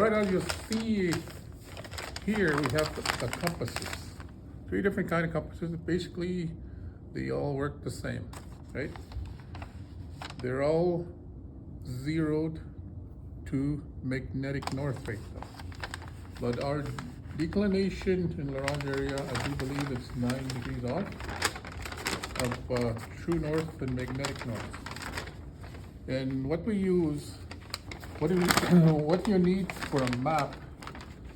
right now you'll see here we have the compasses. 3 different kind of compasses. Basically, they all work the same, right? They're all zeroed to magnetic north right now. But our declination in La Ronge area, I do believe it's 9 degrees off of true north and magnetic north. And what we use, what you need for a map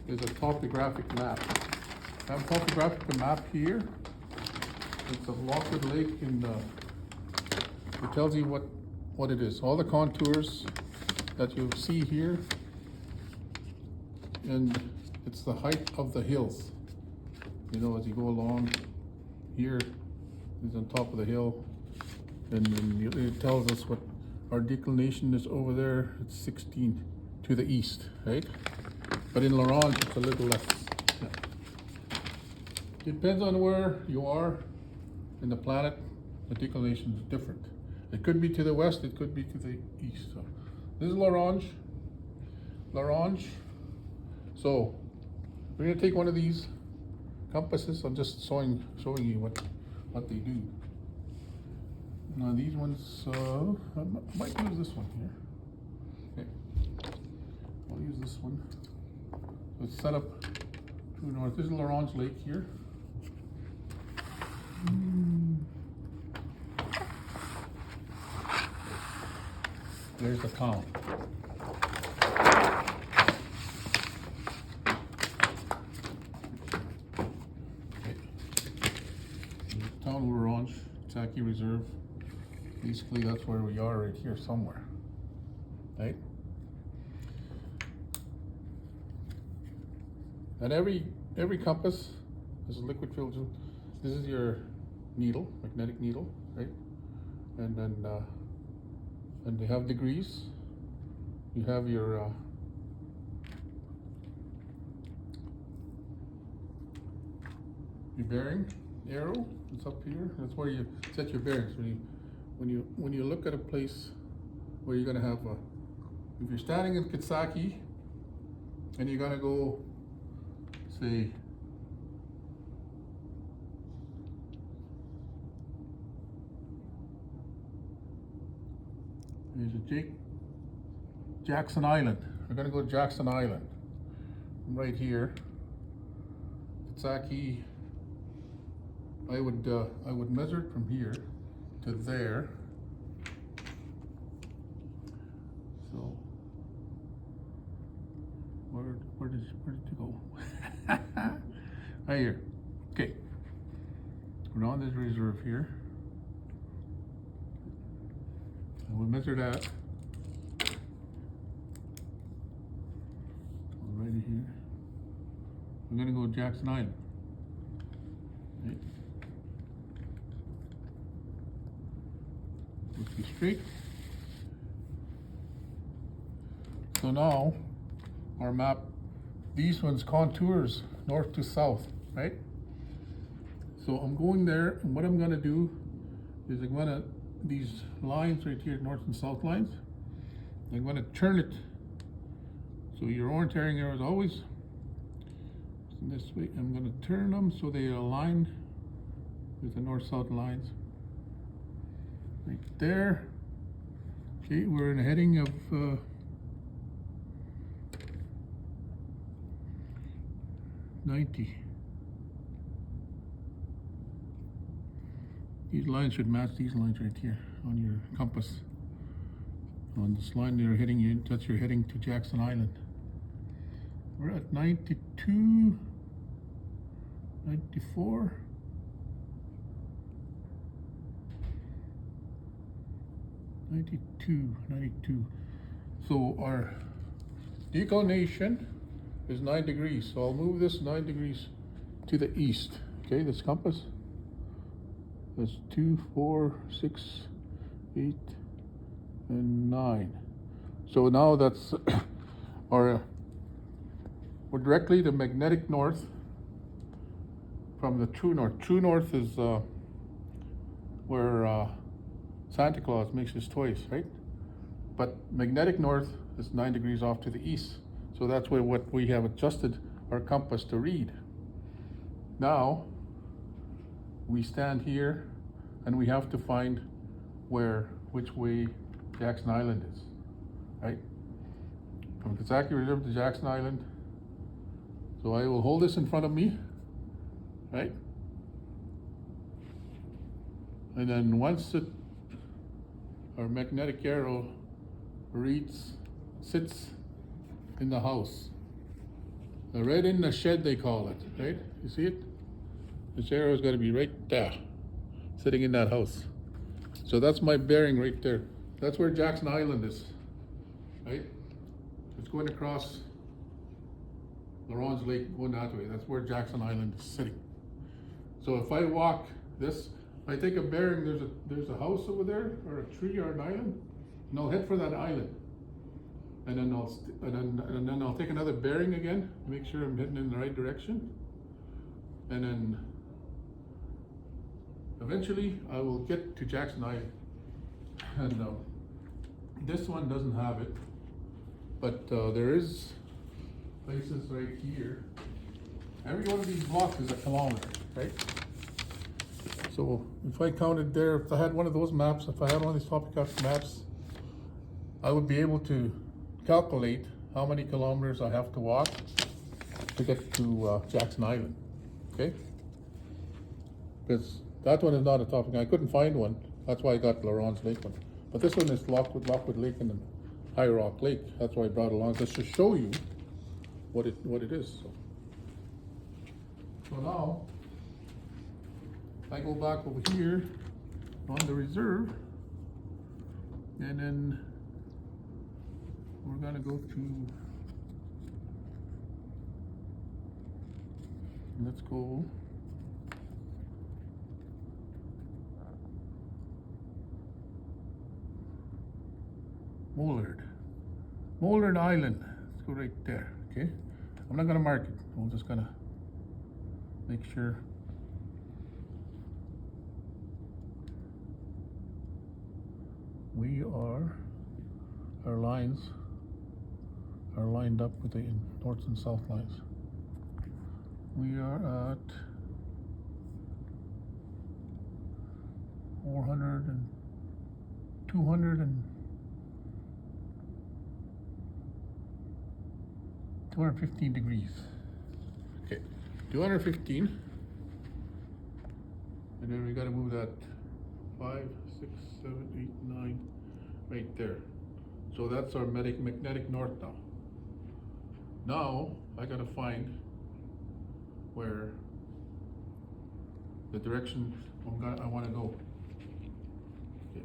is a topographic map. I have a topographic map here. It's of Lockwood Lake, and it tells you what it is. All the contours that you see here, and it's the height of the hills. You know, as you go along here, is on top of the hill, and it tells us what our declination is over there. It's 16 to the east, right? But in La Ronge, it's a little less. Yeah. Depends on where you are in the planet, the declination is different. It could be to the west, it could be to the east. So this is La Ronge. La Ronge. So we're gonna take one of these compasses. I'm just showing you what they do. Now these ones, I might use this one here. Okay, I'll use this one. So it's set up true north. This is La Ronge Lake here. There's the town. Okay. Town of La Ronge, Tacky Reserve. Basically, that's where we are right here somewhere, right? And every compass is a liquid filter. This is your needle, magnetic needle, right? And then and they have degrees. You have your bearing arrow. It's up here. That's where you set your bearings. When you look at a place where you're gonna have if you're standing in Kitsaki and you're gonna go, say, there's a Jackson Island. We're gonna go to Jackson Island. Right here, Kitsaki. I would measure it from here to there. So where did you go? Right here. Okay. We're on this reserve here. And we'll measure that. Right here. We're gonna go to Jackson Island. Okay. Let's be straight. So now our map, these ones contours north to south, right? So I'm going there, and what I'm gonna do is I'm gonna, these lines right here, north and south lines, I'm gonna turn it. So your orienting arrow is always this way. I'm gonna turn them so they align with the north-south lines. Right there. Okay, we're in a heading of 90. These lines should match these lines right here on your compass. On this line you're heading in, that's your heading to Jackson Island. We're at 92, 94. 92. So our declination is 9 degrees. So I'll move this 9 degrees to the east. Okay, this compass. That's 2, 4, 6, 8, and 9. So now that's we're directly to magnetic north from the true north. True north is where Santa Claus makes his toys, right? But magnetic north is 9 degrees off to the east. So that's what we have adjusted our compass to read. Now, we stand here and we have to find which way Jackson Island is, right? From Kentucky River to Jackson Island. So I will hold this in front of me, right? And then once our magnetic arrow sits in the house, right in the shed they call it, right? You see it? This arrow is going to be right there, sitting in that house. So that's my bearing right there. That's where Jackson Island is, right? It's going across Laurens Lake, going that way. That's where Jackson Island is sitting. So if I walk this, I take a bearing, there's a house over there, or a tree, or an island, and I'll head for that island. And then I'll take another bearing again, to make sure I'm heading in the right direction. And then eventually I will get to Jackson Island. And this one doesn't have it, but there is places right here. Every one of these blocks is a kilometer, right? So if I counted there, if I had one of those maps, if I had one of these topographic maps, I would be able to calculate how many kilometers I have to walk to get to Jackson Island, okay? Because that one is not a topic. I couldn't find one. That's why I got Laurens Lake one. But this one is Lockwood Lake and High Rock Lake. That's why I brought it along, just to show you what it is. So now, I go back over here on the reserve, and then we're gonna go to, let's go Mollard Island. Let's go right there, okay? I'm not gonna mark it. I'm just gonna make sure. Our lines are lined up with the north and south lines. We are at 400 and 200 and 215 degrees. Okay, 215. And then we gotta move that 5, 6, 7, 8, 9, right there. So that's our magnetic north now. Now I gotta find where the direction I want to go. Okay.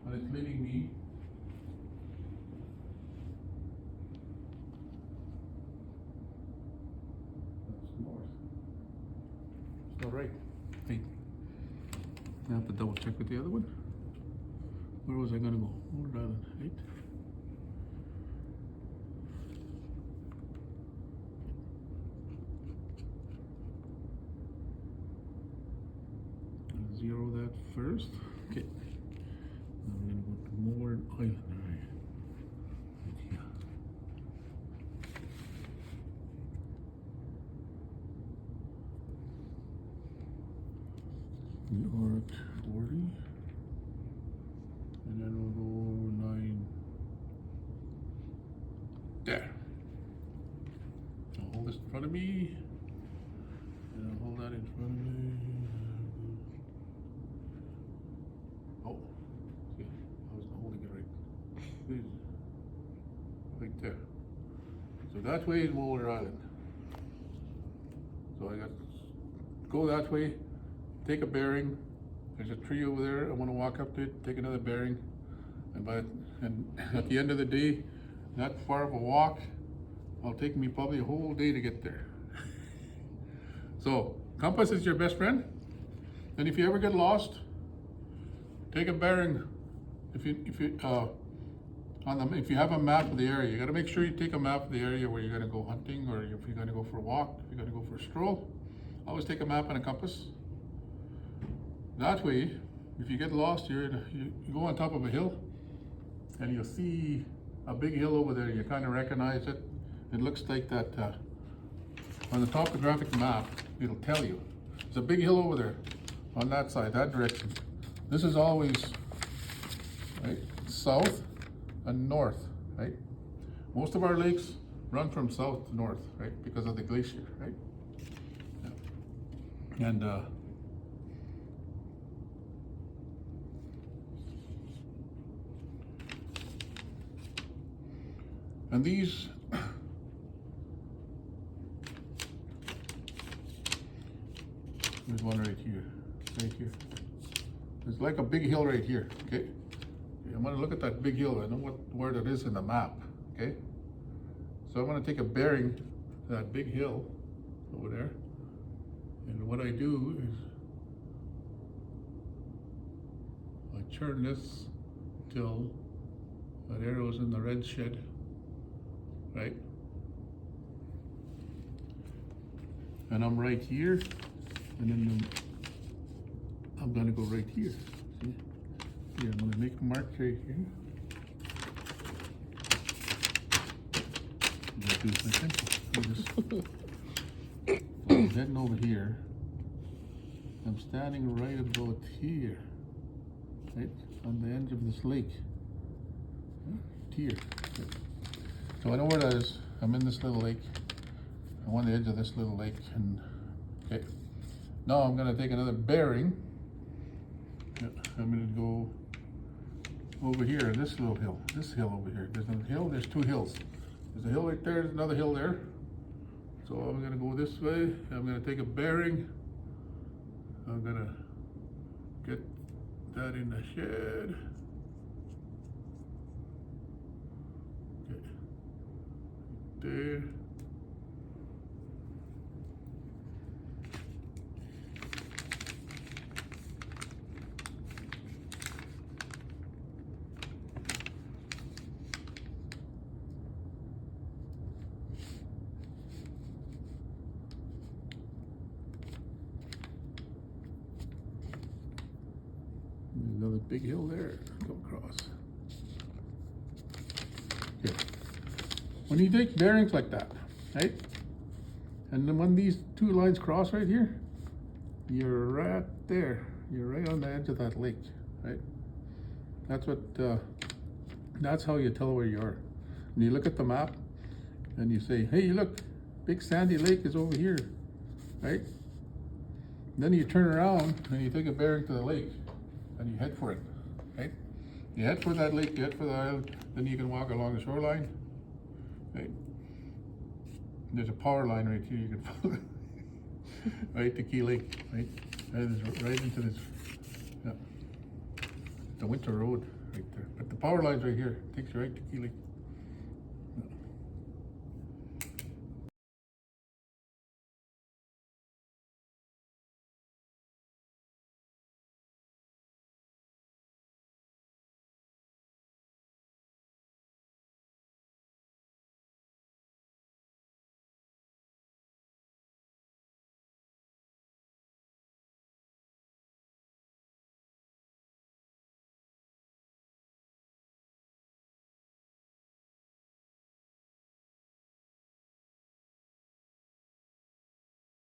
And it's leading me north. It's not right. Wait. I have to double check with the other one. Where was I gonna go? Mollard Island, right? Zero that first. Okay. Now we're gonna go to Mollard Island. Right here. We are at 40. And then we'll go 9. There. I'll hold this in front of me. And I'll hold that in front of me. Oh, see, I was holding it right. Right there. So that way is Mollard Island. So I got to go that way, take a bearing. There's a tree over there. I want to walk up to it, take another bearing, and at the end of the day, not far of a walk. It'll take me probably a whole day to get there. So compass is your best friend, and if you ever get lost, take a bearing. If you have a map of the area, you got to make sure you take a map of the area where you're going to go hunting, or if you're going to go for a walk, if you're going to go for a stroll. Always take a map and a compass. That way, if you get lost, you go on top of a hill, and you'll see a big hill over there. You kind of recognize it. It looks like that on the topographic map. It'll tell you there's a big hill over there on that side, that direction. This is always right south and north, right? Most of our lakes run from south to north, right, because of the glacier, right? Yeah. And these there's one right here, right here. There's like a big hill right here, okay? I'm gonna look at that big hill. I know where that is in the map, okay? So I'm gonna take a bearing to that big hill over there. And what I do is I turn this till that arrow's in the red shed, right? And I'm right here, and then I'm gonna go right here. See? Here, I'm gonna make a mark right here. Do my pencil. I'm heading over here. I'm standing right about here, right on the edge of this lake. Here. So I know where that is. I'm in this little lake. I'm on the edge of this little lake, and okay. Now I'm gonna take another bearing. I'm gonna go over here, this little hill, this hill over here. There's a hill, there's two hills. There's a hill right there, there's another hill there. So I'm gonna go this way. I'm gonna take a bearing. I'm gonna get that in the shed. Okay. There. Another big hill there, come across. Okay. When you take bearings like that, right? And then when these two lines cross right here, you're right there. You're right on the edge of that lake, right? That's what, that's how you tell where you are. And you look at the map and you say, hey, look, big sandy lake is over here, right? And then you turn around and you take a bearing to the lake. And you head for it, right? You head for that lake, you head for the island, then you can walk along the shoreline, right? There's a power line right here you can follow, right to Key Lake, right? Right into this, yeah. The winter road right there. But the power line's right here, takes you right to Key Lake.